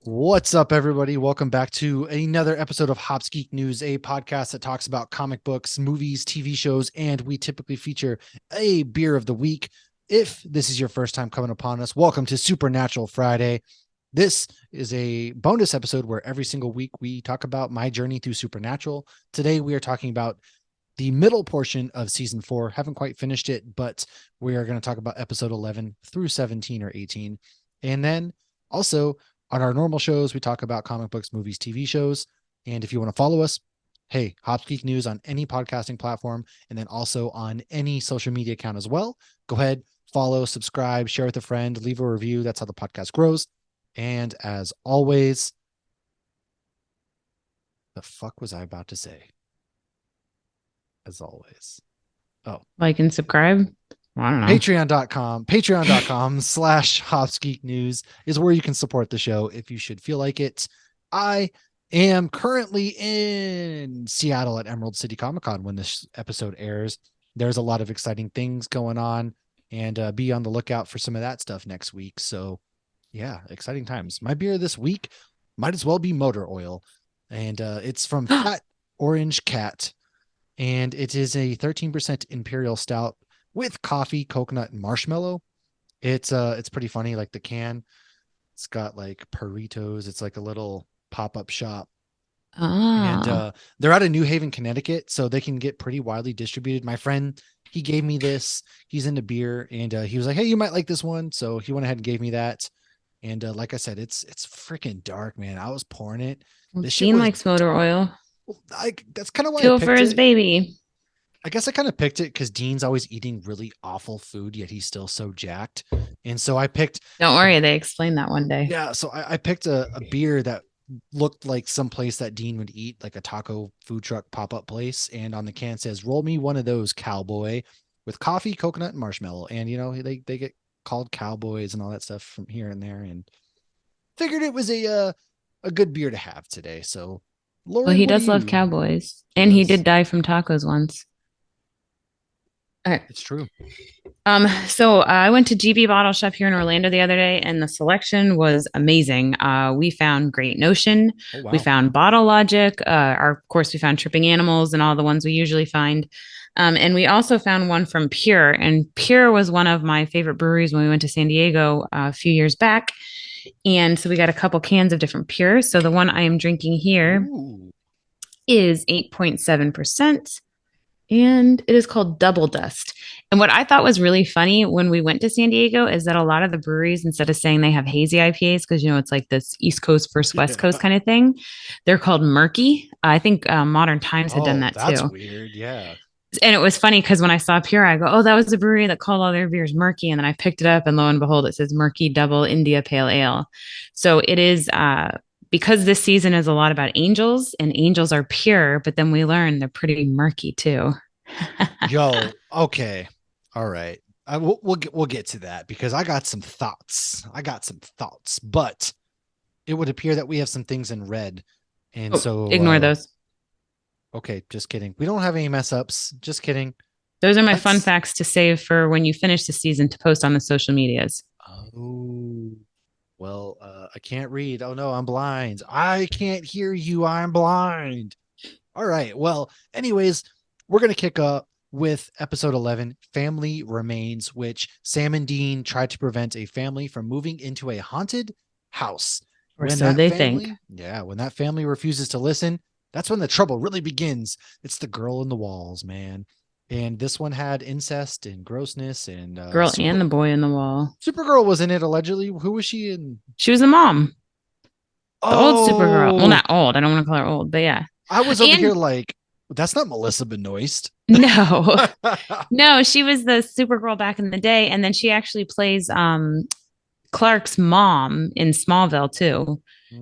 What's up, everybody? Welcome back to another episode of Hops Geek News, a podcast that talks about comic books, movies, TV shows, and we typically feature a beer of the week. If this is your first time coming upon us, welcome to Supernatural Friday. This is a bonus episode where every single week we talk about my journey through Supernatural. Today, we are talking about the middle portion of season 4. Haven't quite finished it, but we are going to talk about episode 11 through 17 or 18. And then also, on our normal shows, we talk about comic books, movies, TV shows. And if you want to follow us, hey, Hops Geek News on any podcasting platform, and then also on any social media account as well. Go ahead, follow, subscribe, share with a friend, leave a review. That's how the podcast grows. And as always, the fuck was I about to say? As always. Oh, Like and subscribe. I don't know. Patreon.com/Hops Geek News is where you can support the show if you should feel like it. I am currently in Seattle at Emerald City Comic Con when this episode airs. There's a lot of exciting things going on, and be on the lookout for some of that stuff next week. So, yeah, exciting times. My beer this week might as well be motor oil, and it's from Fat Orange Cat, and it is a 13% Imperial Stout with coffee, coconut, and marshmallow. It's pretty funny. Like the can, it's got like burritos. It's like a little pop-up shop. And Oh, they're out of New Haven, Connecticut, so they can get pretty widely distributed. My friend, he gave me this. He's into beer, and he was like, "Hey, you might like this one." So he went ahead and gave me that. And like I said, it's freaking dark, man. I was pouring it. well, This shit Dean was likes motor oil. like that's kind of why I Two for picked his it. baby. I guess I kind of picked it because Dean's always eating really awful food, yet he's still so jacked. And so I picked, Don't a, worry, they explain that one day. yeah, so I picked a beer that looked like some place that Dean would eat, like a taco food truck pop up place. And on the can says, "Roll me one of those, cowboy," with coffee, coconut, and marshmallow. And, they get called cowboys and all that stuff from here and there. And figured it was a good beer to have today. So, Well, Lauren, he what do does love you? cowboys, He and he did does. die from tacos once. All right. It's true. So I went to GB Bottle Shop here in Orlando the other day, and the selection was amazing. We found Great Notion, Oh, we wow. found Bottle Logic, of course, we found Tripping Animals and all the ones we usually find. And we also found one from Pure, and Pure was one of my favorite breweries when we went to San Diego a few years back. And so we got a couple cans of different Pures. So the one I am drinking here Ooh. is 8.7%, and it is called Double Dust. And what I thought was really funny when we went to San Diego is that a lot of the breweries, instead of saying they have hazy IPAs, because it's like this East Coast versus West Coast Yeah. kind of thing, they're called murky. I think Modern Times had done Oh, that that's too. weird. Yeah. And it was funny because when I saw Pure, I go, "Oh, that was the brewery that called all their beers murky." And then I picked it up, and lo and behold, it says Murky Double India Pale Ale. So it is because this season is a lot about angels, and angels are pure, but then we learn they're pretty murky too. Yo, okay. All right. We'll get to that because I got some thoughts. But it would appear that we have some things in red. And Oh, so ignore those. okay, just kidding. We don't have any mess ups. Just kidding. Those are my fun Let's facts to save for when you finish the season to post on the social medias. Oh, well, I can't read. Oh no, I'm blind. I can't hear you. I'm blind. All right. Well, anyways, we're going to kick up with episode 11, Family Remains, which Sam and Dean tried to prevent a family from moving into a haunted house. Or so they think. When that family refuses to listen, that's when the trouble really begins. It's the girl in the walls, man. And this one had incest and grossness and Girl and the boy in the wall. Supergirl was in it allegedly. Who was she in? She was the mom, the old Supergirl. Well, Oh, not old. I don't want to call her old, but yeah. I was over here And like, that's not Melissa Benoist. no, no, she was the Supergirl back in the day, and then she actually plays Clark's mom in Smallville too.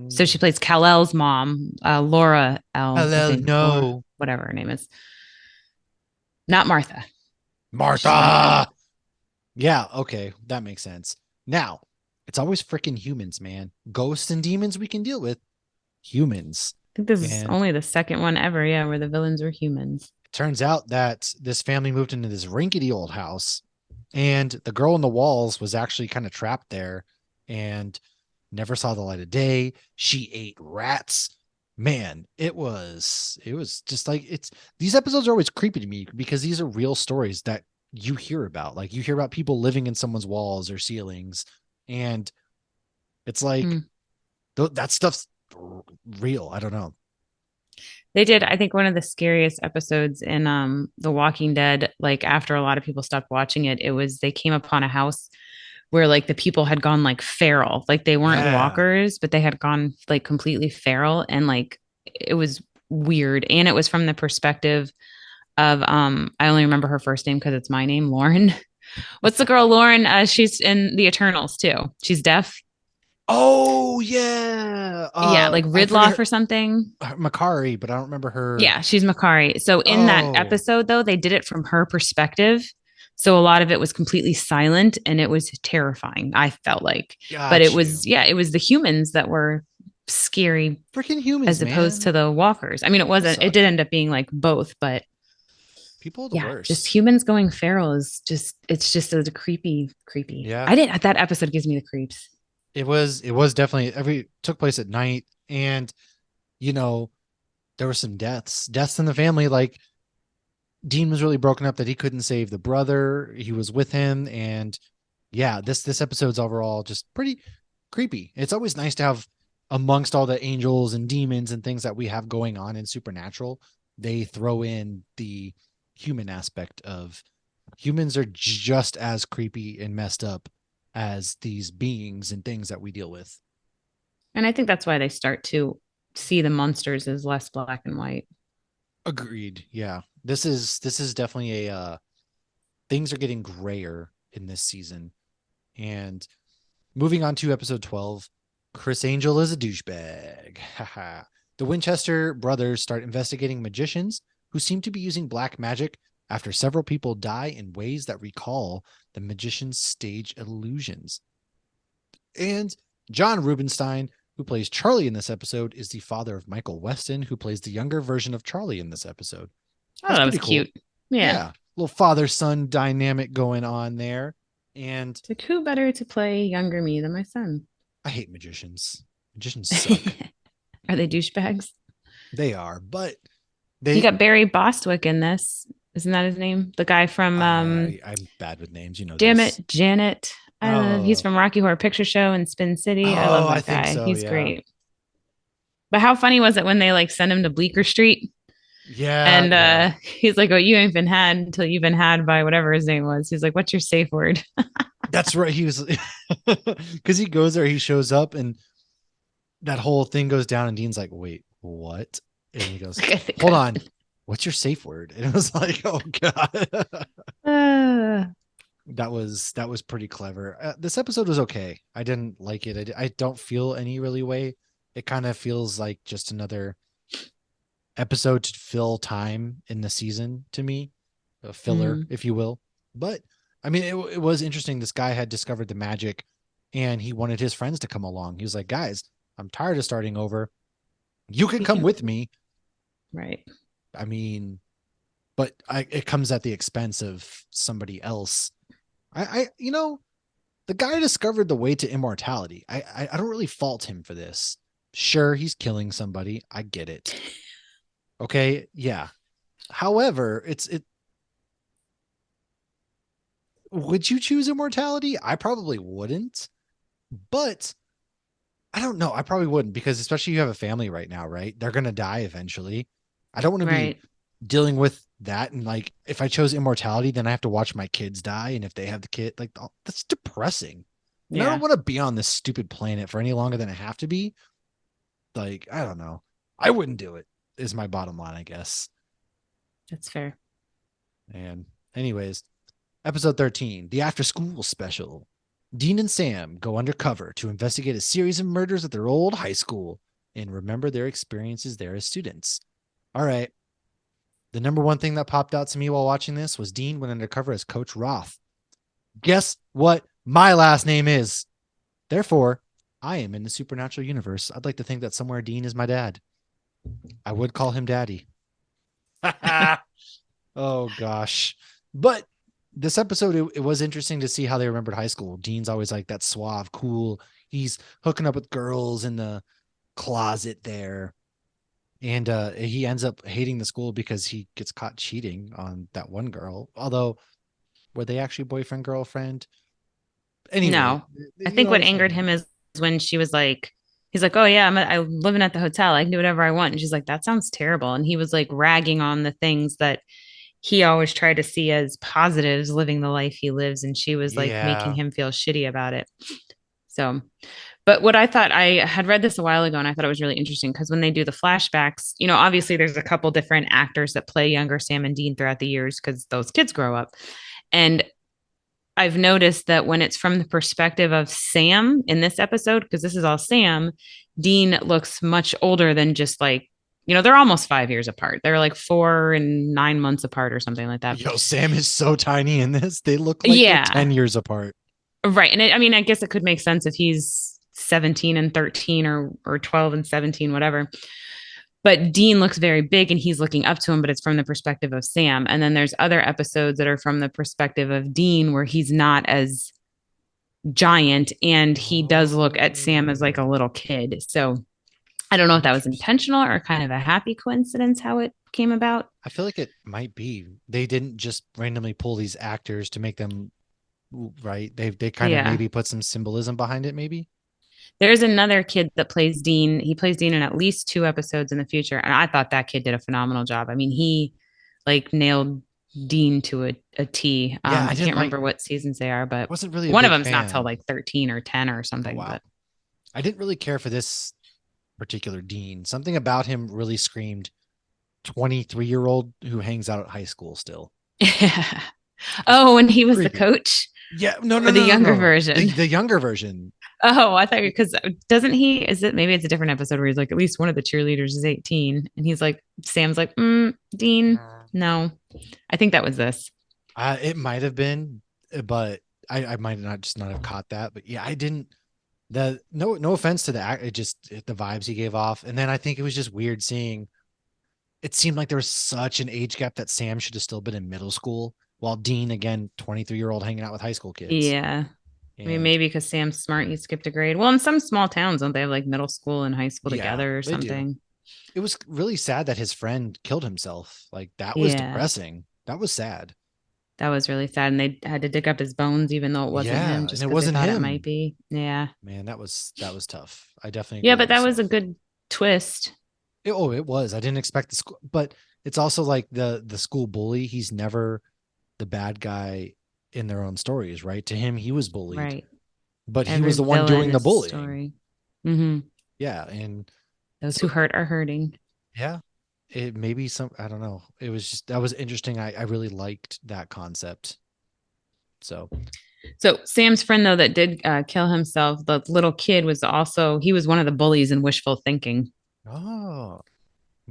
So she plays Kal-El's mom, Laura L, I Hello, think, Laura, no. whatever her name is, not Martha. She's Martha. Martha. Yeah, okay, that makes sense. Now, it's always freaking humans, man. Ghosts and demons we can deal with. Humans. I think this is And only the second one ever, yeah, where the villains were humans. it turns out that this family moved into this rinkety old house, and the girl in the walls was actually kind of trapped there. And never saw the light of day. She ate rats. Man, it was just like it's these episodes are always creepy to me because these are real stories that you hear about. Like you hear about people living in someone's walls or ceilings, and it's like Mm. that stuff's real. I don't know. They did, I think, one of the scariest episodes in The Walking Dead. Like after a lot of people stopped watching it, it was they came upon a house where like the people had gone like feral. Like they weren't Yeah. walkers, but they had gone like completely feral, and like it was weird. And it was from the perspective of I only remember her first name because it's my name, Lauren. What's the girl, Lauren? She's in the Eternals too. She's deaf. Oh yeah. Yeah, like I forget Ridloff or something. Makari, but I don't remember her. Yeah, she's Makari. So in that Oh, episode, though, they did it from her perspective. So a lot of it was completely silent and it was terrifying, I felt like. But it got was, you. yeah, it was the humans that were scary Freaking humans, as opposed to man. the walkers. I mean, People it did suck. end up being like both, but People are the yeah, just worst. humans going feral is just, it's just a creepy, creepy. Yeah. I didn't, that episode gives me the creeps. It was definitely every took place at night, and you know, there were some deaths in the family. Like Dean was really broken up that he couldn't save the brother. He was with him, and yeah, this episode's overall just pretty creepy. It's always nice to have amongst all the angels and demons and things that we have going on in supernatural, they throw in the human aspect of humans are just as creepy and messed up as these beings and things that we deal with. And I think that's why they start to see the monsters as less black and white. Agreed. Yeah. This is definitely a things are getting grayer in this season. And moving on to episode 12, Chris Angel is a douchebag. Haha. The Winchester brothers start investigating magicians who seem to be using black magic after several people die in ways that recall the magician's stage illusions. And John Rubenstein, who plays Charlie in this episode, is the father of Michael Weston, who plays the younger version of Charlie in this episode. Oh, That's that was pretty cool. cute. Yeah. Yeah, little father son dynamic going on there. And It's like, who better to play younger me than my son? I hate magicians. Magicians suck. Are they douchebags? They are, but You they got Barry Bostwick in this. Isn't that his name? The guy from I'm bad with names, you know Damn this. It, Janet. I love he's Oh, from Rocky Horror Picture Show and Spin City. I love oh, I that think guy. so. He's Yeah, great. But how funny was it when they like sent him to Bleecker Street yeah, and yeah. he's like, "Oh, you ain't been had until you've been had by whatever his name was." He's like, "What's your safe word?" That's right. He was because he goes there, he shows up, and that whole thing goes down, and Dean's like, "Wait, what?" And he goes, Like, I think "Hold on, what's your safe word?" And it was like, "Oh god." That was pretty clever. This episode was okay. I didn't like it. I don't feel any really way. It kind of feels like just another episode to fill time in the season to me, a filler, mm. if you will. But I mean, it was interesting. This guy had discovered the magic, and he wanted his friends to come along. He was like, "Guys, I'm tired of starting over. You can You come can with me." right. I mean, but it comes at the expense of somebody else. The guy discovered the way to immortality. I don't really fault him for this. Sure, he's killing somebody. I get it. Okay, yeah. However, it would you choose immortality? I probably wouldn't, but I don't know. I probably wouldn't because especially you have a family right now, right? They're gonna die eventually. I don't want to be Right. dealing with that, and like if I chose immortality, then I have to watch my kids die, and if they have the kid, like oh, that's depressing. And I don't Yeah, want to be on this stupid planet for any longer than I have to be. Like, I don't know. I wouldn't do it, is my bottom line, I guess. that's fair. And, anyways, episode 13, the after school special. Dean and Sam go undercover to investigate a series of murders at their old high school and remember their experiences there as students. All right. The number one thing that popped out to me while watching this was Dean went undercover as Coach Roth. Guess what my last name is? Therefore, I am in the supernatural universe. I'd like to think that somewhere Dean is my dad. I would call him daddy. Oh gosh. But this episode, it was interesting to see how they remembered high school. Dean's always like that suave, cool. he's hooking up with girls in the closet there. And he ends up hating the school because he gets caught cheating on that one girl. Although, were they actually boyfriend girlfriend? Anyway, No, I you think know what what I'm angered saying? him is when she was like, he's like, oh yeah, I'm living at the hotel. I can do whatever I want. And she's like, that sounds terrible. And he was like ragging on the things that he always tried to see as positives, living the life he lives. And she was like making Yeah. him feel shitty about it. So, but what I thought, I had read this a while ago and I thought it was really interesting because when they do the flashbacks, obviously there's a couple different actors that play younger Sam and Dean throughout the years because those kids grow up. And I've noticed that when it's from the perspective of Sam in this episode, because this is all Sam, Dean looks much older than just like, they're almost 5 years apart. They're like 4 and 9 months apart or something like that. Yo, Sam is so tiny in this. They look like they're Yeah. 10 years apart. Right. And I mean, I guess it could make sense if he's 17 and 13 or 12 and 17, whatever. But Dean looks very big and he's looking up to him, but it's from the perspective of Sam. And then there's other episodes that are from the perspective of Dean where he's not as giant and he does look at Sam as like a Oh, little kid. So I don't know if that was interesting. intentional or kind of a happy coincidence how it came about. I feel like it might be. They didn't just randomly pull these actors to make them right. They kind of Yeah. maybe put some symbolism behind it, maybe. There's another kid that plays Dean. He plays Dean in at least two episodes in the future. And I thought that kid did a phenomenal job. I mean, he like nailed Dean to a T. Yeah, I I didn't can't like remember what seasons they are, but wasn't really a one of big them's not till fan. like 13 or 10 or Oh something. wow. But I didn't really care for this particular Dean. Something about him really screamed 23-year-old who hangs out at high school still. yeah. Oh, and he was the Creepy. coach Yeah, no, or no, the no, no, younger no. version. The younger version. Oh, I thought because doesn't he? Is it maybe it's a different episode where he's like, at least one of the cheerleaders is 18, and he's like, Sam's like, Dean, no, I think that was this. It might have been, but I might not just not have caught that. But yeah, I didn't. The no offense to the act, the vibes he gave off, and then I think it was just weird seeing. It seemed like there was such an age gap that Sam should have still been in middle school, while Dean, again, 23-year-old, hanging out with high school kids. Yeah, I mean, And maybe because Sam's smart, he skipped a grade. Well, in some small towns, don't they have like middle school and high school yeah, together or they do. something? It was really sad that his friend killed himself. Like that was Yeah, depressing. That was sad. that was really sad, and they had to dig up his bones, even though it wasn't him, Yeah, and just it because they wasn't thought it might him. be. Yeah, Man, that was tough. I definitely yeah, agree but with that was a yourself. good twist. It was. I didn't expect the school, but it's also like the school bully. He's never the bad guy in their own stories, right? To him, he was bullied, Right. but he Every was the one villain doing the is a bullying. story. Hmm. Yeah, and Those who so hurt are hurting. yeah, it maybe some. I don't know. It was just that was interesting. I really liked that concept. So So Sam's friend, though, that did kill himself, the little kid was also he was one of the bullies in wishful thinking. oh,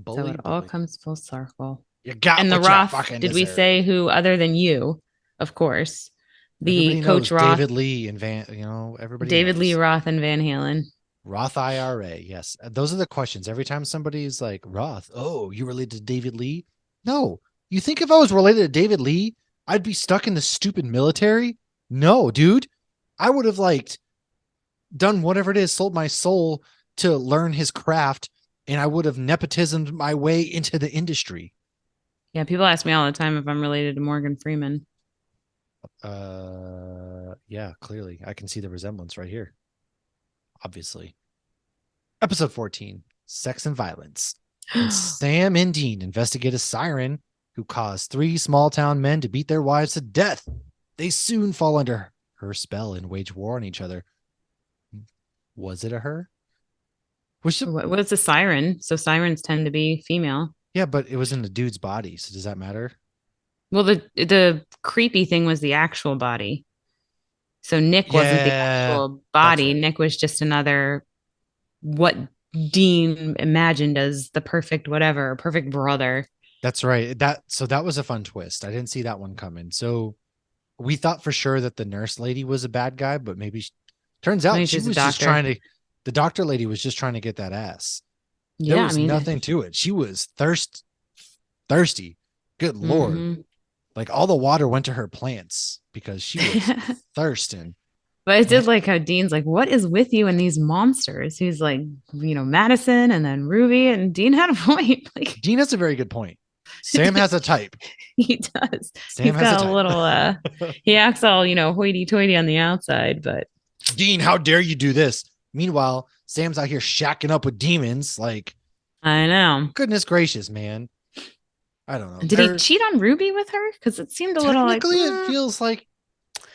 So it bully, all bully. comes full circle. You got And the what you Roth, fucking did we deserve. say who other than you? Of course, the Everybody knows coach Roth, David Lee and Van. Everybody David Lee knows. Roth, and Van Halen. Roth IRA. Yes. Those are the questions. Every time somebody's like, Roth, oh, you related to David Lee? No. You think if I was related to David Lee, I'd be stuck in the stupid military? No, dude. I would have done whatever it is, sold my soul to learn his craft, and I would have nepotismed my way into the industry. Yeah, people ask me all the time if I'm related to Morgan Freeman. Yeah, clearly. I can see the resemblance right here. Obviously. Episode 14, Sex and Violence. When Sam and Dean investigate a siren who caused three small town men to beat their wives to death, they soon fall under her spell and wage war on each other. Was it a her? Which, What's a siren? So sirens tend to be female. yeah, but it was in the dude's body. So does that matter? Well, the creepy thing was the actual body. So Nick wasn't the Yeah, actual that's body. right. Nick was just another what Dean imagined as the perfect whatever, perfect brother. That's right. That was a fun twist. I didn't see that one coming. So we thought for sure that the nurse lady was a bad guy, but turns I out mean, she she's a was just doctor. the doctor lady was just trying to get that ass. There Yeah, I was mean, nothing to it. She was thirsty. Good Lord. mhm. Like all the water went to her plants because she was thirsting. But I did like how Dean's like, what is with you and these monsters? He's like, Madison and then Ruby, and Dean had a point. Like Dean has a very good point. Sam has a type. he does. Sam He's has a got a type. little he acts all, hoity toity on the outside, but Dean, how dare you do this? Meanwhile, Sam's out here shacking up with demons. Like, I know. goodness gracious, man. I don't know. Did he cheat on Ruby with her? Because it seemed a little like Technically, it feels like,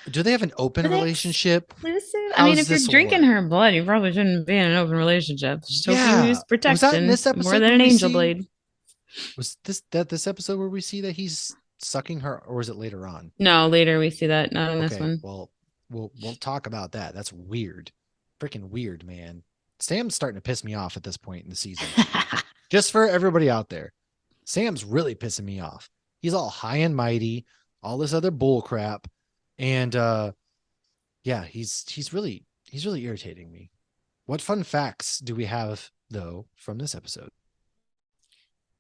do they have an open relationship? exclusive. I mean, How's if you're this drinking work? her blood, you probably shouldn't be in an open relationship. Just hope you Yeah. use Was that in protection this more episode than where an we angel see, blade. was this episode where we see that he's sucking her, or was it later on? No, later we see that. Not in this Okay, one. well, we'll talk about that. That's weird. Freaking weird, man. Sam's starting to piss me off at this point in the season. Just for everybody out there, Sam's really pissing me off. He's all high and mighty, all this other bull crap, and yeah, he's really irritating me. What fun facts do we have though from this episode?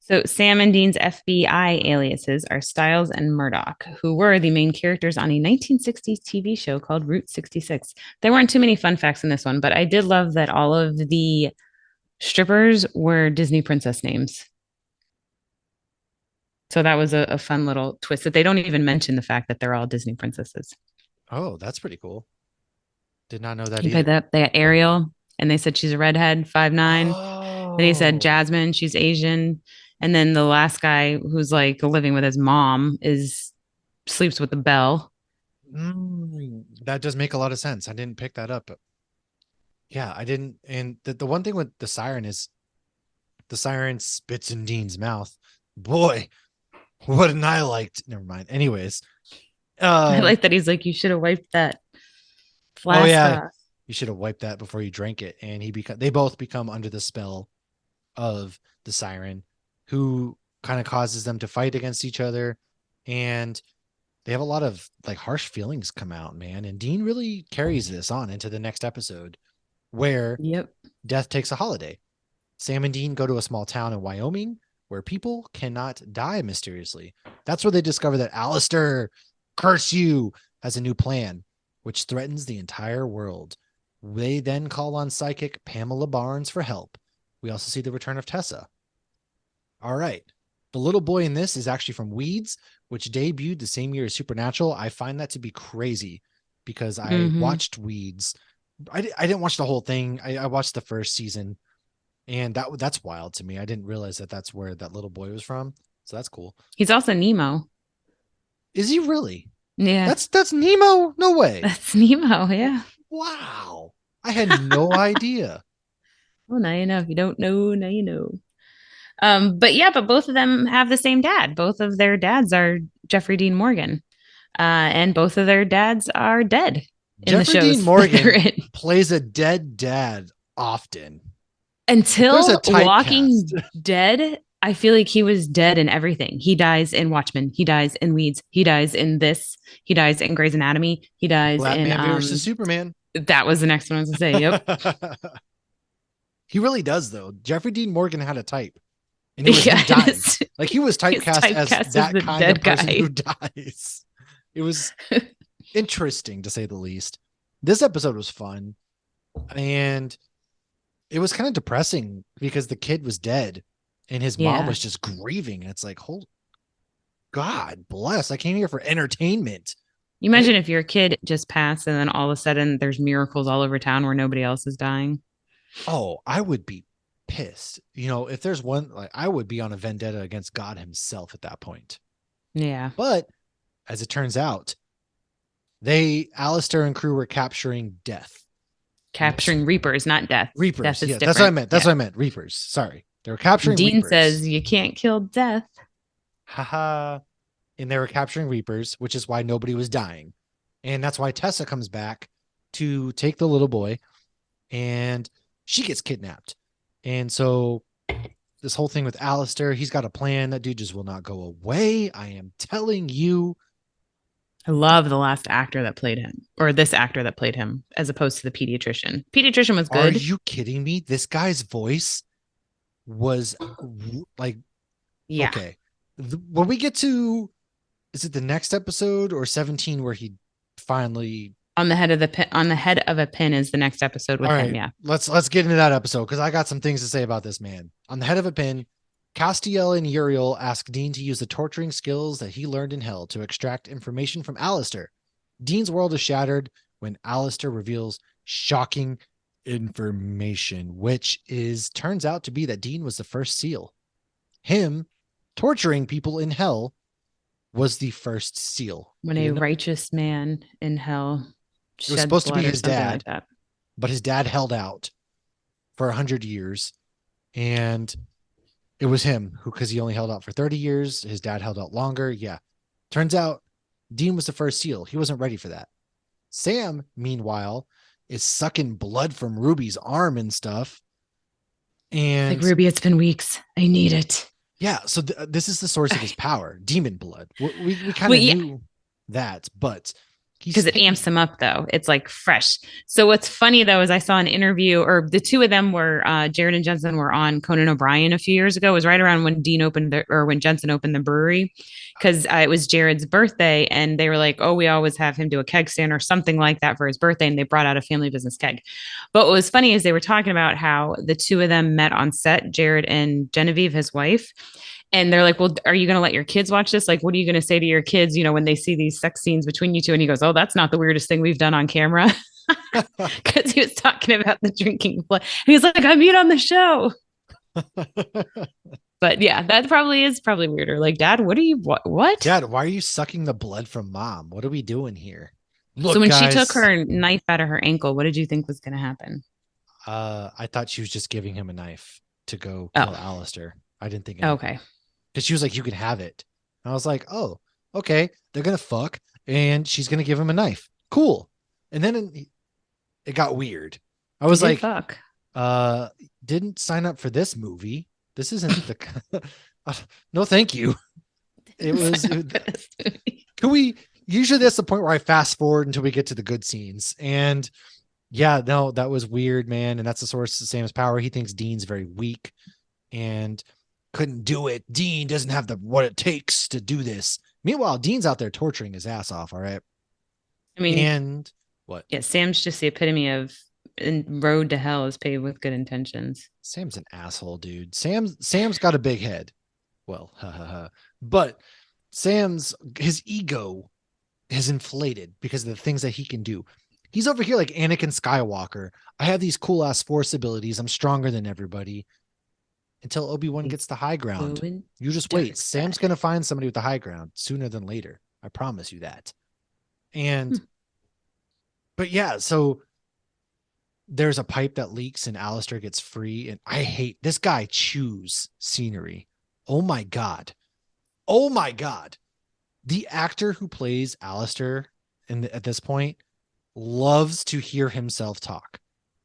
So Sam and Dean's FBI aliases are Styles and Murdoch, who were the main characters on a 1960s TV show called Route 66. There weren't too many fun facts in this one, but I did love that all of the strippers were Disney princess names. So that was a fun little twist that they don't even mention the fact that they're all Disney princesses. Oh, that's pretty cool. Did not know that You played either. that. They got Ariel, and they said she's a redhead, 5'9". Then he said Oh, Jasmine, she's Asian. And then the last guy who's like living with his mom is sleeps with the belle. that does make a lot of sense. I didn't pick that up. But yeah, I didn't. And the one thing with the siren is the siren spits in Dean's mouth. Boy, wouldn't I liked? Never mind. Anyways, I um, like that he's like, you should have wiped that oh flask yeah, off. you should have wiped that before you drank it. And they both become under the spell of the siren, who kind of causes them to fight against each other, and they have a lot of like harsh feelings come out, man. And Dean really carries this on into the next episode, where Yep. Death takes a holiday. Sam and Dean go to a small town in Wyoming where people cannot die mysteriously. That's where they discover that Alistair, curse you, has a new plan, which threatens the entire world. They then call on psychic Pamela Barnes for help. We also see the return of Tessa. All right. The little boy in this is actually from Weeds, which debuted the same year as Supernatural. I find that to be crazy because I watched Weeds. I didn't watch the whole thing. I watched the first season, and that's wild to me. I didn't realize that that's where that little boy was from. So that's cool. He's also Nemo. Is he really? Yeah. That's Nemo? No way. That's Nemo. Yeah. Wow. I had no idea. Well, now you know. If you don't know, now you know. But both of them have the same dad. Both of their dads are Jeffrey Dean Morgan. And both of their dads are dead in the Jeffrey Dean shows that they're Morgan in. plays a dead dad often. Until There's a Walking typecast. Dead, I feel like he was dead in everything. He dies in Watchmen. He dies in Weeds. He dies in this. He dies in Grey's Anatomy. He dies in Batman versus Superman. that was the next one I was gonna say. Yep. He really does, though. Jeffrey Dean Morgan had a type, and it was Yeah, him dying. Like he was he's typecast as that the kind of dead person guy. who dies. It was interesting to say the least. This episode was fun, and it was kind of depressing because the kid was dead, and his mom Yeah. was just grieving. And it's like, oh, God bless! I came here for entertainment. You imagine if your kid just passed and then all of a sudden there's miracles all over town where nobody else is dying. Oh, I would be pissed. You know, if there's one, like I would be on a vendetta against God himself at that point. Yeah. But as it turns out, Alistair and crew were capturing Death. Capturing Reapers, not Death. Reapers. Death is Yeah, different. that's what I meant. That's Yeah. what I meant. Reapers. Sorry. They were capturing Dean Reapers. says you can't kill Death. Haha. And they were capturing Reapers, which is why nobody was dying. And that's why Tessa comes back to take the little boy, and she gets kidnapped. And so this whole thing with Alistair, he's got a plan. That dude just will not go away. I am telling you. I love the last actor that played him, or this actor that played him, as opposed to the pediatrician. Pediatrician was Are good. you kidding me? This guy's voice was like, Yeah. okay. When we get to, is it the next episode or 17 where he finally On the head of a pin is the next episode All with him. right, Yeah. let's get into that episode because I got some things to say about this man. On the head of a pin, Castiel and Uriel ask Dean to use the torturing skills that he learned in Hell to extract information from Alistair. Dean's world is shattered when Alistair reveals shocking information, which is turns out to be that Dean was the first seal. Him torturing people in Hell was the first seal. When He a didn't know. righteous man in hell It was sheds supposed to be blood or his something dad, like that. but his dad held out for 100 years, and it was him who, because he only held out for 30 years. His dad held out longer. Yeah. Turns out Dean was the first seal. He wasn't ready for that. Sam, meanwhile, is sucking blood from Ruby's arm and stuff. It's like, And Ruby, it's been weeks. I need it. yeah, so this is the source of his power, demon blood. We kind Well, of yeah, knew that, but he's because it amps him up though. It's like fresh. So what's funny though is I saw an interview, or the two of them were Jared and Jensen were on Conan O'Brien a few years ago. It was right around when Dean opened or when Jensen opened the brewery, because it was Jared's birthday, and they were like, "Oh, we always have him do a keg stand or something like that for his birthday," and they brought out a family business keg. But what was funny is they were talking about how the two of them met on set, Jared and Genevieve, his wife, and they're like, "Well, are you going to let your kids watch this? Like, what are you going to say to your kids, when they see these sex scenes between you two?" And he goes, "Oh, that's not the weirdest thing we've done on camera." Because he was talking about the drinking blood. And he's like, "I'm mute on the show." But yeah, that probably is probably weirder. Like, Dad, what are you, what? Dad, why are you sucking the blood from Mom? What are we doing here? So Look, when she took guys. her knife out of her ankle, what did you think was going to happen? I thought she was just giving him a knife to go kill Oh, Alistair. I didn't think anything. okay. Because she was like, "You can have it." And I was like, "Oh, okay. They're gonna fuck, and she's gonna give him a knife. Cool." And then it got weird. I They was did like, fuck. uh, "Didn't sign up for this movie. This isn't the." No, thank you. It was. Can we? Usually, that's the point where I fast forward until we get to the good scenes, and yeah, no, that was weird, man. And that's the source of Sam's power. He thinks Dean's very weak and couldn't do it. Dean doesn't have the what it takes to do this. Meanwhile, Dean's out there torturing his ass off. All right. I mean, And what? yeah, Sam's just the epitome of road to hell is paved with good intentions. Sam's an asshole, dude. Sam's got a big head. Well, ha ha ha. But his ego is inflated because of the things that he can do. He's over here like Anakin Skywalker. I have these cool ass force abilities. I'm stronger than everybody. Until Obi-Wan gets the high ground. You just wait. Sam's going to find somebody with the high ground sooner than later. I promise you that. And, but yeah, so there's a pipe that leaks and Alistair gets free. And I hate this guy chews scenery. Oh my God. Oh my God. The actor who plays Alistair at this point loves to hear himself talk.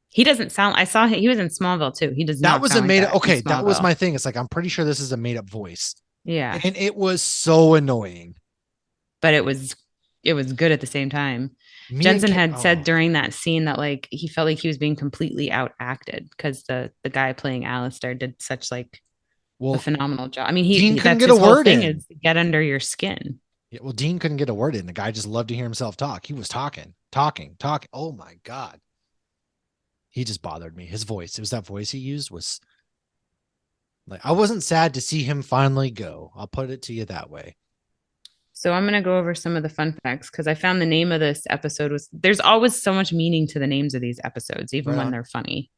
He doesn't sound. I saw he was in Smallville too. He does That not was a sound made like up. that in Okay, that was Smallville. my thing. It's like I'm pretty sure this is a made up voice, Yeah, and it was so annoying. but it was good at the same time. Me and Jensen had said oh during that scene that like he felt like he was being completely out acted because the guy playing Alistair did such like a well, phenomenal job. I mean, Dean couldn't that's get a his whole word thing in. is to get under your skin. Yeah, well, Dean couldn't get a word in. The guy just loved to hear himself talk. He was talking. Oh my God, he just bothered me. His voice. It was that voice he used was like I wasn't sad to see him finally go. I'll put it to you that way. So I'm going to go over some of the fun facts because I found the name of this episode was there's always so much meaning to the names of these episodes, even Right when on. they're funny.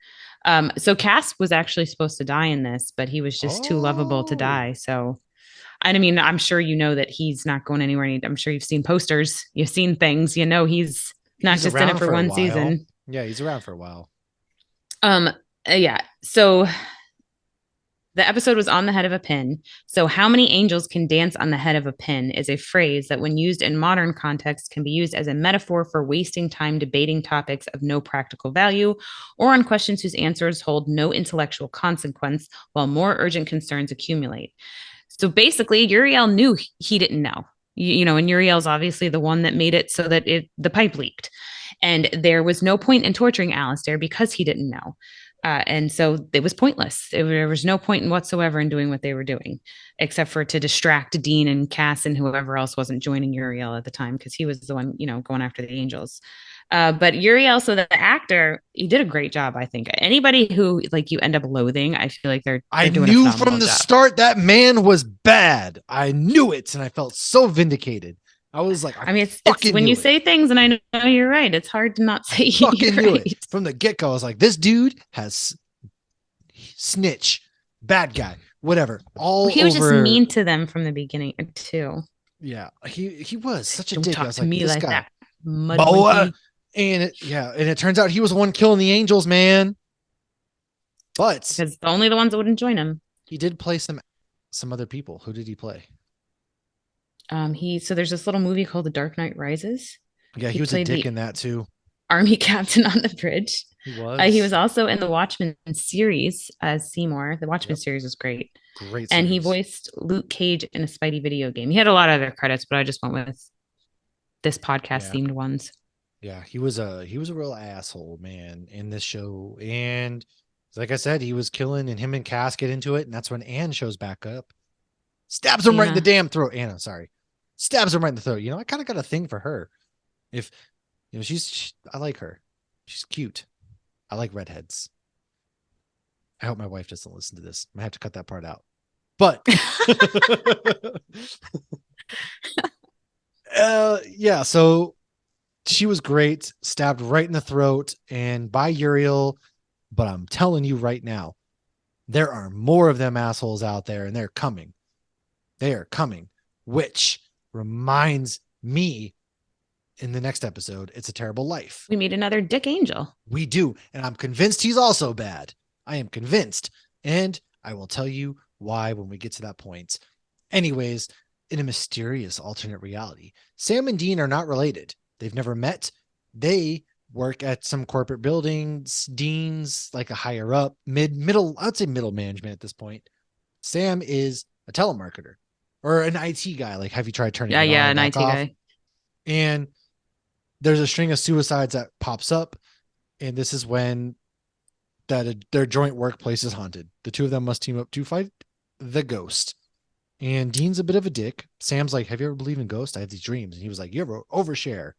So Cass was actually supposed to die in this, but he was just too lovable to Oh, die. So, I mean, I'm sure you know that he's not going anywhere. I'm sure you've seen posters, you've seen things, he's not he's just in it around for for a one while. season. Yeah, he's around for a while. Yeah. So the episode was on the head of a pin. So, how many angels can dance on the head of a pin is a phrase that, when used in modern context, can be used as a metaphor for wasting time debating topics of no practical value or on questions whose answers hold no intellectual consequence while more urgent concerns accumulate. So, basically, Uriel knew he didn't know. And Uriel's obviously the one that made it so that the pipe leaked. And there was no point in torturing Alistair because he didn't know. And so it was pointless. There was no point in whatsoever in doing what they were doing, except for to distract Dean and Cass and whoever else wasn't joining Uriel at the time, because he was the one, going after the angels. But Uriel, so the actor, he did a great job, I think. Anybody who like you end up loathing, I feel like I they're doing a knew from phenomenal the job. start that man was bad. I knew it, and I felt so vindicated. I was like, I I mean, it's fucking when you knew it. say things, and I know you're right. It's hard to not I say fucking you're knew it right. from the get go. I was like, this dude has snitch, bad guy, whatever, all He was just over. mean to them from the beginning too. Yeah, he was such a Don't dick. I talk was to like, me this like guy, that, mud boa, monkey. and it turns out he was the one killing the angels, man. But Because only the ones that wouldn't join him. he did play some other people. Who did he play? He so there's this little movie called The Dark Knight Rises. Yeah, He he was a played dick the in that too. army captain on the bridge. He He was was. also in the Watchmen series as Seymour. The Watchmen Yep, series was great. great And he series. voiced Luke Cage in a Spidey video game. He had a lot of other credits, but I just went with this podcast Yeah, themed ones. yeah, he was a real asshole, man, in this show. And like I said, he was killing, and him and Cass get into it, and that's when Anne shows back up, stabs him right in the Anna. damn throat. Anna, sorry, stabs him right in the throat. I kind of got a thing for her. If I like her. She's cute. I like redheads. I hope my wife doesn't listen to this. I have to cut that part out. But yeah, so she was great, stabbed right in the throat and by Uriel. But I'm telling you right now, there are more of them assholes out there, and they're coming. They are coming, which reminds me in the next episode, It's a Terrible Life. We meet another Dick Angel. We do. And I'm convinced he's also bad. I am convinced. And I will tell you why when we get to that point. Anyways, in a mysterious alternate reality, Sam and Dean are not related. They've never met. They work at some corporate buildings. Dean's like a higher up, middle, I'd say middle management at this point. Sam is a telemarketer or an IT guy. Like, have you tried turning Yeah, it on yeah, or an back IT off? guy. And there's a string of suicides that pops up. And this is when their joint workplace is haunted. The two of them must team up to fight the ghost. And Dean's a bit of a dick. Sam's like, have you ever believed in ghosts? I have these dreams. And he was like, you ever overshare?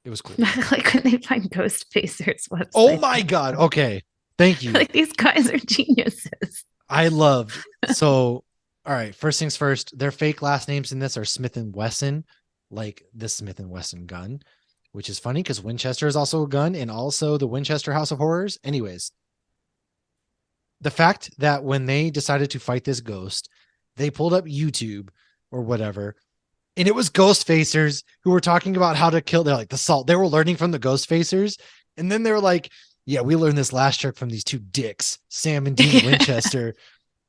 It was cool. Like when they find Ghost Facers Oh websites. my God. Okay. Thank you. Like these guys are geniuses. I loved. So, all right. First things first, their fake last names in this are Smith and Wesson, like the Smith and Wesson gun, which is funny because Winchester is also a gun and also the Winchester House of Horrors. Anyways, the fact that when they decided to fight this ghost, they pulled up YouTube or whatever, and it was ghost facers who were talking about how to kill. They're like the salt. They were learning from the ghost facers, and then they were like, "Yeah, we learned this last trick from these two dicks, Sam and Dean Winchester.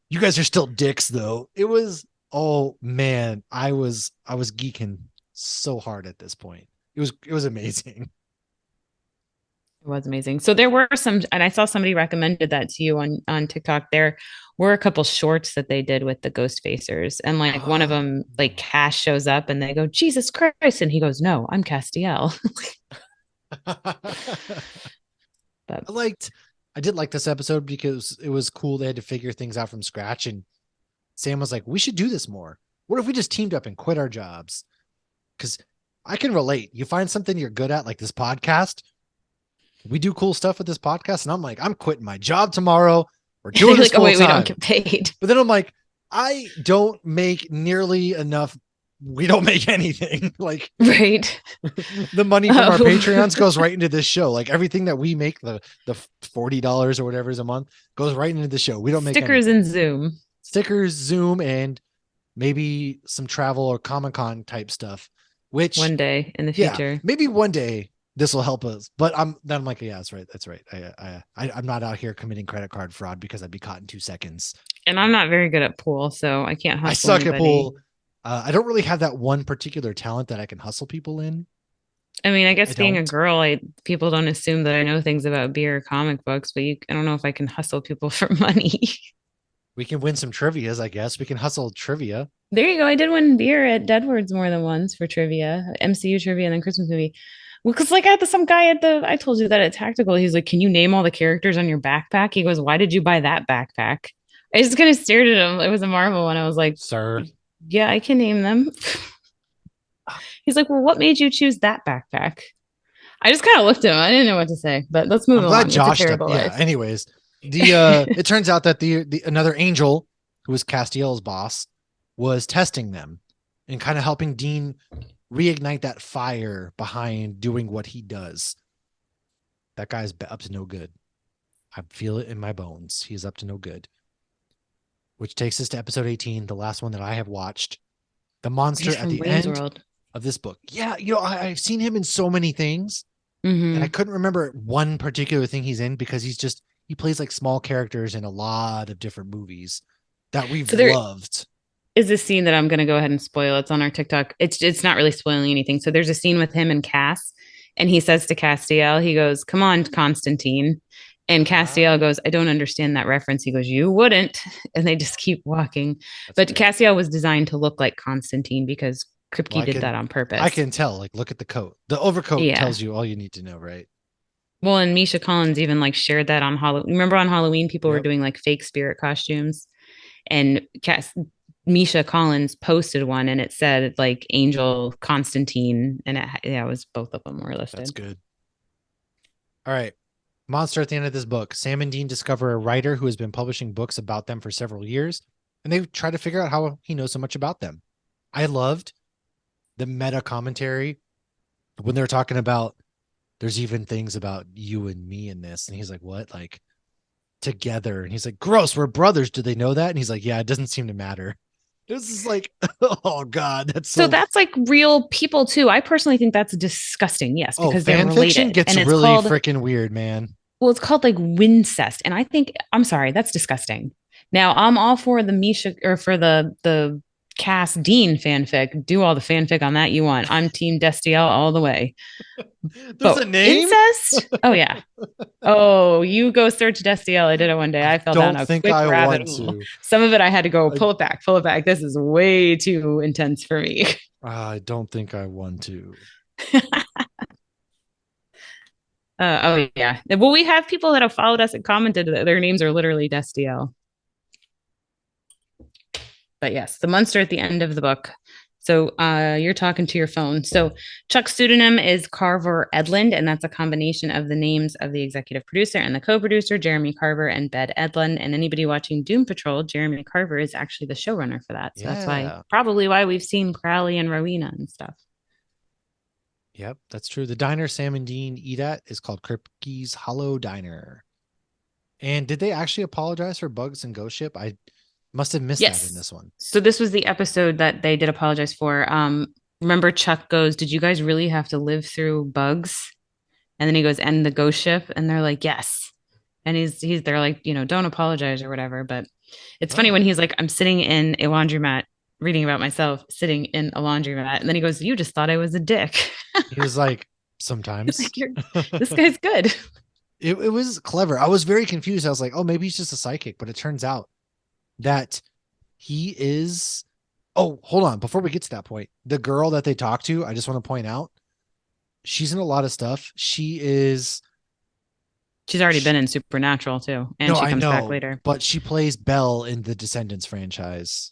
You guys are still dicks, though." It was, oh man, I was geeking so hard at this point. It was amazing. It was amazing. So there were some, and I saw somebody recommended that to you on TikTok. There were a couple shorts that they did with the ghost facers, and like one of Oh. them, like Cash shows up, and they go, "Jesus Christ!" and he goes, "No, I'm Castiel." But I I did like this episode because it was cool. They had to figure things out from scratch. And Sam was like, we should do this more. What if we just teamed up and quit our jobs? Because I can relate. You find something you're good at, like this podcast. We do cool stuff with this podcast. And I'm like, I'm quitting my job tomorrow. We're doing this like, oh full wait, we don't time. get paid. But then I'm like, I don't make nearly enough. We don't make anything. Like, Right. the money from our Oh. Patreons goes right into this show. Like everything that we make, the $40 or whatever is a month, goes right into the show. We don't make Stickers anything. and Zoom. Stickers, Zoom, and maybe some travel or Comic-Con type stuff. Which One day in the yeah, future. maybe one day this will help us. But I'm like, yeah, that's right. That's right. I'm not out here committing credit card fraud because I'd be caught in 2 seconds. And I'm not very good at pool, so I can't I hustle suck at anybody. pool. I don't really have that one particular talent that I can hustle people in. I mean, I I guess being a don't. girl, people don't assume that I know things about beer or comic books, but I don't know if I can hustle people for money. We can win some trivias, I guess. We can hustle trivia. There you go. I did win beer at Deadward's more than once for trivia, MCU trivia, and then Christmas movie. Well, because like I had some guy at I told you that at Tactical, he's like, "Can you name all the characters on your backpack?" He goes, "Why did you buy that backpack?" I just kind of stared at him. It was a Marvel one. I was like, Sir. "Yeah, I can name them." He's like, "Well, what made you choose that backpack?" I just kind of looked at him. I didn't know what to say, but let's move I'm glad along. It's a Josh stepped. terrible Yeah. life. Anyways, it turns out that the another angel who was Castiel's boss was testing them and kind of helping Dean reignite that fire behind doing what he does. That guy's up to no good. I feel it in my bones. He's up to no good. Which takes us to episode 18, the last one that I have watched. The monster He's at from the Wayne's end World. of this book. Yeah, I've seen him in so many things, and I Mm-hmm. couldn't remember one particular thing he's in because he plays like small characters in a lot of different movies that we've So there loved. is a scene that I'm going to go ahead and spoil. It's on our TikTok. It's not really spoiling anything. So there's a scene with him and Cass, and he says to Castiel, he goes, "Come on, Constantine." And Castiel Ah, goes, "I don't understand that reference." He goes, "You wouldn't." And they just keep walking. that's But great. Castiel was designed to look like Constantine because Well, Kripke did that on I purpose. can tell. Like, look at the coat. The overcoat Yeah. tells you all you need to know, right? Well, and Misha Collins even like shared that on Halloween. Remember on Halloween, people were Yep, doing like fake spirit costumes, and Misha Collins posted one, and it said like Angel Constantine, and yeah, it was both of them were that's listed. good. All right. Monster at the end of this book. Sam and Dean discover a writer who has been publishing books about them for several years, and they try to figure out how he knows so much about them. I loved the meta commentary when they're talking about there's even things about you and me in this. And he's like, what? Like together. And he's like, gross, we're brothers. Do they know that? And he's like, yeah, it doesn't seem to matter. This is like, oh God, that's So so. that's like real people too. I personally think that's disgusting. Yes, Oh, because they're fan fiction related, gets and it's really called freaking weird, man. well, it's called like Wincest, and I think I'm sorry, that's disgusting. Now I'm all for the Misha or for the Cass Dean fanfic. Do all the fanfic on that you want. I'm Team Destiel all the way. There's a But name. incest? Oh yeah. Oh, you go search Destiel. I did it one day. I I fell down don't a think quick I rabbit want hole. to. Some of it I had to go I, pull it back, pull it back. This is way too intense for me. I don't think I want to. Oh yeah. Well, we have people that have followed us and commented that their names are literally Destiel. But yes, the monster at the end of the book. So you're talking to your phone. So Chuck's pseudonym is Carver Edlund, and that's a combination of the names of the executive producer and the co-producer, Jeremy Carver and Bed Edlund. And anybody watching Doom Patrol, Jeremy Carver is actually the showrunner for that. So that's why Yeah. probably why we've seen Crowley and Rowena and stuff. Yep, that's true. The diner Sam and Dean eat at is called Kripke's Hollow Diner. And did they actually apologize for Bugs and Ghost Ship? I must have missed that in Yes. this one. So this was the episode that they did apologize for. Remember Chuck goes, "Did you guys really have to live through bugs?" And then he goes, "And the ghost ship?" And they're like, "Yes." And they're like, "Don't apologize or whatever." But it's funny Oh, when he's like, "I'm sitting in a laundromat reading about myself sitting in a laundromat." And then he goes, "You just thought I was a dick." he was like, He's sometimes. like, this guy's good. It was clever. I was very confused. I was like, oh, maybe he's just a psychic, but it turns out that he is. Oh, hold on. Before we get to that point, the girl that they talk to, I just want to point out, she's in a lot of stuff. She is. She's already She, been in Supernatural too. And no, she I comes back know, later. but she plays Belle in the Descendants franchise.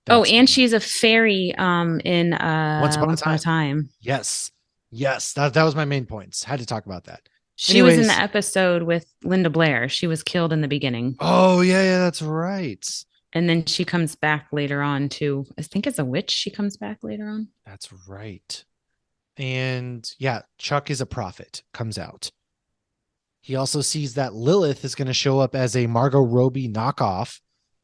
Oh, That's and what she's a fairy in Once Upon a Once Upon a Time. Time. Yes. Yes. That was my main points. Had to talk about that. She was in the Anyways. episode with Linda Blair. She was killed in the beginning. Oh, yeah, yeah, that's right. And then she comes back later on too. I think as a witch, she comes back later on. That's right. And yeah, Chuck is a prophet, comes out. He also sees that Lilith is going to show up as a Margot Robbie knockoff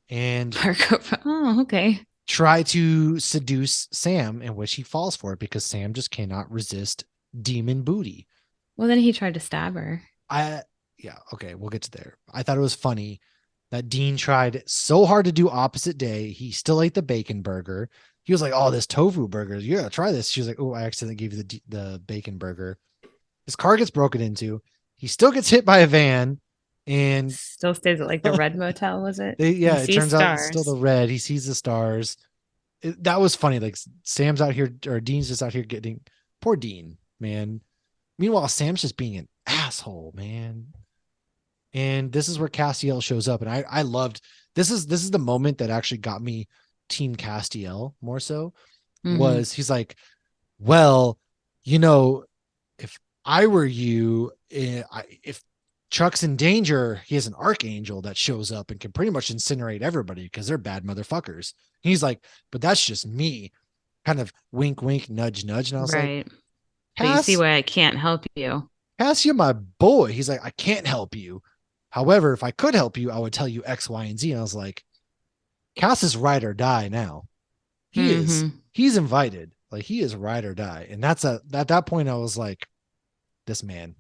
and Marco. Oh, okay. try to seduce Sam, in which he falls for it because Sam just cannot resist demon booty. Well, then he tried to stab her. I yeah, okay, we'll get to there. I thought it was funny that Dean tried so hard to do opposite day. He still ate the bacon burger. He was like, "Oh, this tofu burger, you gotta try this." She was like, "Oh, I accidentally gave you the bacon burger." His car gets broken into. He still gets hit by a van, and Still stays at like the Red Motel, was it? He it sees turns out it's still the stars. red. He sees the stars. That was funny. Like Sam's out here, or Dean's just out here getting poor Dean, man. Meanwhile, Sam's just being an asshole, man. And this is where Castiel shows up. And I loved this is the moment that actually got me team Castiel more so Mm-hmm. was he's like, well, you know, if I were you, if Chuck's in danger, he has an archangel that shows up and can pretty much incinerate everybody because they're bad motherfuckers. He's like, but that's just me. Kind of wink, wink, nudge, nudge. And I was like, Right. But you see Cass, why I can't help you. Cass, you're my boy. He's like, I can't help you. However, if I could help you, I would tell you X, Y, and Z. And I was like, Cass is ride or die now. He is, Mm-hmm. he's invited. Like he is ride or die. And that's at that point, I was like, this man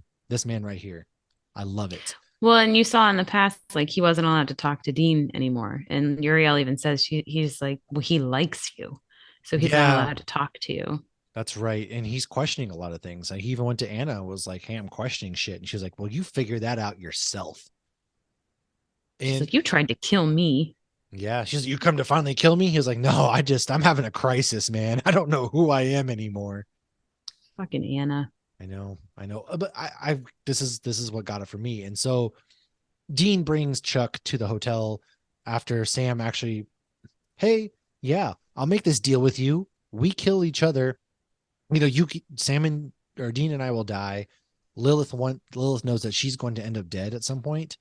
right here. I love it. Well, and you saw in the past, like he wasn't allowed to talk to Dean anymore. And Uriel even says he's like, well, he likes you. So he's not Yeah, allowed to talk to you. that's right. And he's questioning a lot of things. Like he even went to Anna and was like, hey, I'm questioning shit. And she was like, well, you figure that out yourself. She's And like, you tried to kill me. yeah, she's like, you come to finally kill me. He was like, no, I'm having a crisis, man. I don't know who I am anymore. Fucking Anna. I know, but this is what got it for me. And so Dean brings Chuck to the hotel after Sam actually, hey, yeah, I'll make this deal with you. We kill each other. You know, Sam and or Dean and I will die. Lilith knows that she's going to end up dead at some point,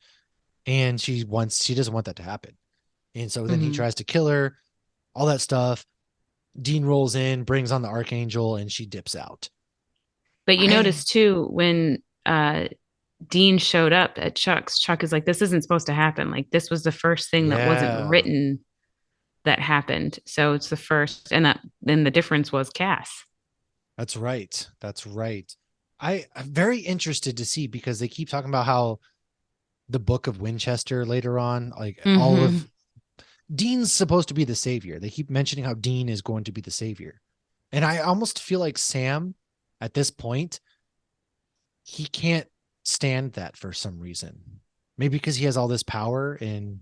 and she doesn't want that to happen. And so then he Mm-hmm. tries to kill her, all that stuff. Dean rolls in, brings on the Archangel, and she dips out. But you I notice too, when Dean showed up at Chuck's, Chuck is like, this isn't supposed to happen. Like, this was the first thing that wasn't Yeah, written that happened. So it's the first, and that then the difference was Cass. that's right. That's right. I'm very interested to see because they keep talking about how the Book of Winchester later on, like all Mm-hmm. of Dean's supposed to be the savior. They keep mentioning how Dean is going to be the savior. And I almost feel like Sam at this point, he can't stand that for some reason. Maybe because he has all this power and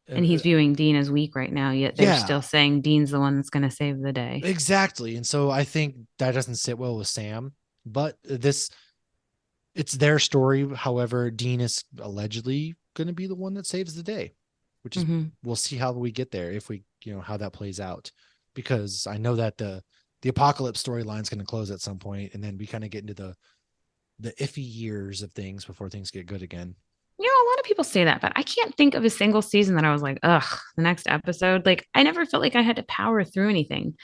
And uh, he's viewing Dean as weak right now, yet they're yeah, still saying Dean's the one that's going to save the day. exactly. And so I think that doesn't sit well with Sam, but it's their story. However, Dean is allegedly going to be the one that saves the day, which is Mm-hmm. we'll see how we get there if we how that plays out, because I know that the apocalypse storyline is going to close at some point, and then we kind of get into the iffy years of things before things get good again. You know, a lot of people say that, but I can't think of a single season that I was like, ugh, the next episode. Like, I never felt like I had to power through anything.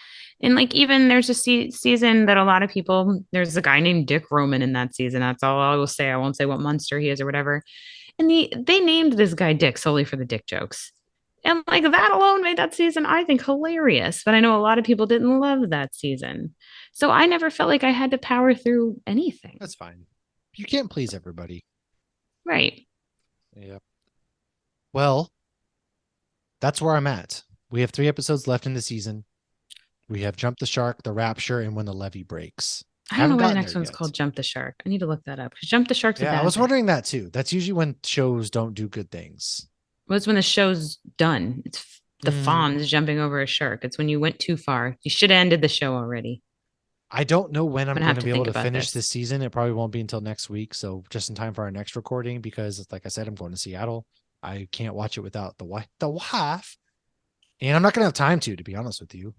And like, even there's a season that a lot of people, there's a guy named Dick Roman in that season. That's all I will say. I won't say what monster he is or whatever. And they named this guy Dick solely for the dick jokes. And like that alone made that season, I think, hilarious. But I know a lot of people didn't love that season. So I never felt like I had to power through anything. That's fine. You can't please everybody. Right. Yeah. Well, that's where I'm at. We have 3 episodes left in the season. We have Jump the Shark, The Rapture, and When the Levee Breaks. I don't know Haven't why the gotten there next one's yet. called Jump the Shark. I need to look that up because Jump the Shark's a Yeah, I bad was thing. wondering that too. That's usually when shows don't do good things. What's when the show's done? It's the Mm, fawn is jumping over a shark. It's when you went too far. You should have ended the show already. I don't know when I'm I'm gonna going have to to be able think to about finish this. this season. It probably won't be until next week. So just in time for our next recording, because like I said, I'm going to Seattle. I can't watch it without the wife, and I'm not going to have time to be honest with you.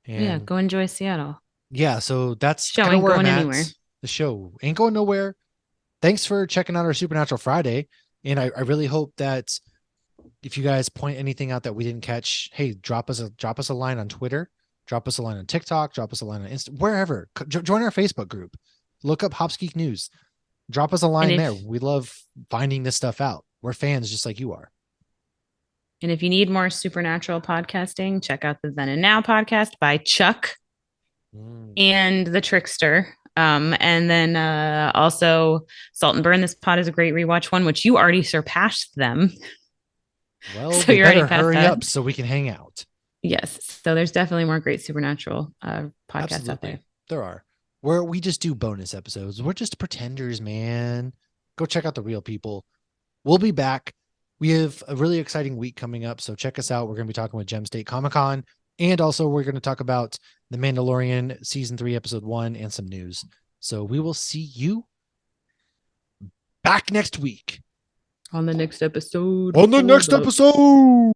Yeah, And go enjoy Seattle. yeah, so that's Show kind of ain't where I'm going at. anywhere. The show ain't going nowhere. Thanks for checking out our Supernatural Friday. And I really hope that if you guys point anything out that we didn't catch, hey, drop us a line on Twitter, drop us a line on TikTok, drop us a line on Insta, wherever. Join our Facebook group. Look up Hops Geek News. Drop us a And line there. if We love finding this stuff out. We're fans just like you are. and if you need more supernatural podcasting, check out the Then and Now podcast by Chuck Mm. and the Trickster. And then also Salt and Burn. This pod is a great rewatch one, which you already surpassed them. Well, So they you're already better past hurry that. up so we can hang out. Yes. So there's definitely more great supernatural podcasts out there. Absolutely. There are. Where we just do bonus episodes. We're just pretenders, man. Go check out the real people. We'll be back. We have a really exciting week coming up. So check us out. We're going to be talking with Gem State Comic Con. And also, we're going to talk about The Mandalorian Season 3, Episode 1, and some news. So we will see you back next week On the next episode. on the next episode.